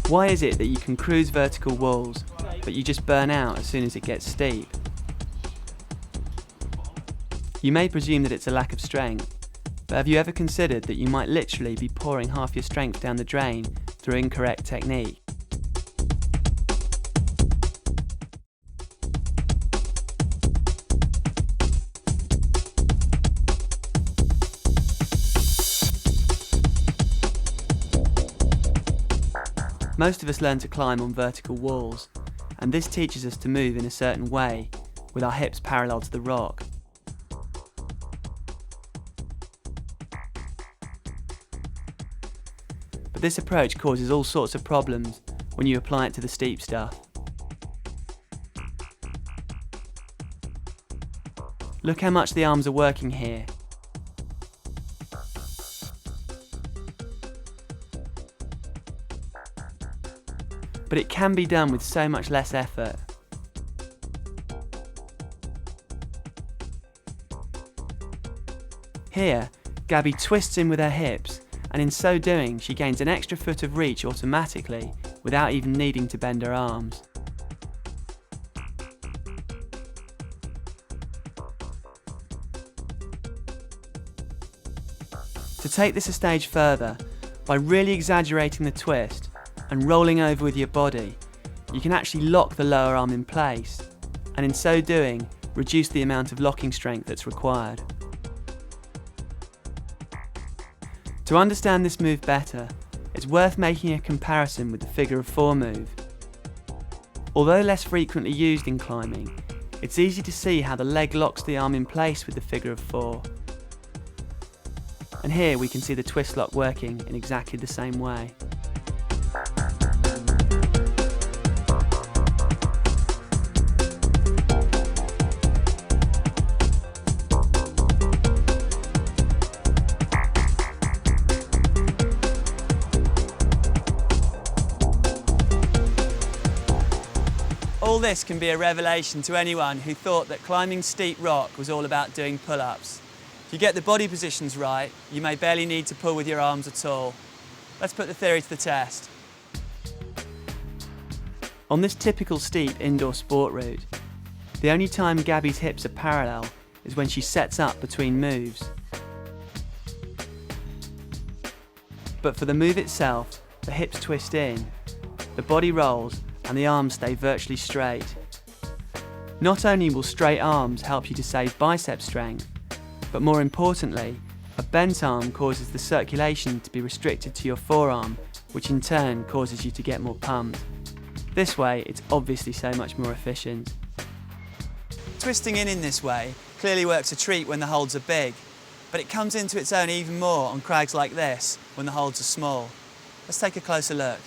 Why is it that you can cruise vertical walls, but you just burn out as soon as it gets steep? You may presume that it's a lack of strength, but have you ever considered that you might literally be pouring half your strength down the drain through incorrect technique? Most of us learn to climb on vertical walls, and this teaches us to move in a certain way, with our hips parallel to the rock. But this approach causes all sorts of problems when you apply it to the steep stuff. Look how much the arms are working here. But it can be done with so much less effort. Here, Gabby twists in with her hips, and in so doing she gains an extra foot of reach automatically without even needing to bend her arms. To take this a stage further, by really exaggerating the twist and rolling over with your body, you can actually lock the lower arm in place, and in so doing reduce the amount of locking strength that's required. To understand this move better, it's worth making a comparison with the figure of 4 move. Although less frequently used in climbing, it's easy to see how the leg locks the arm in place with the figure of 4. And here we can see the Twistlock working in exactly the same way. All this can be a revelation to anyone who thought that climbing steep rock was all about doing pull-ups. If you get the body positions right, you may barely need to pull with your arms at all. Let's put the theory to the test. On this typical steep indoor sport route, the only time Gabby's hips are parallel is when she sets up between moves. But for the move itself, the hips twist in, the body rolls, and the arms stay virtually straight. Not only will straight arms help you to save bicep strength, but more importantly, a bent arm causes the circulation to be restricted to your forearm, which in turn causes you to get more pumped. This way, it's obviously so much more efficient. Twisting in this way clearly works a treat when the holds are big, but it comes into its own even more on crags like this when the holds are small. Let's take a closer look.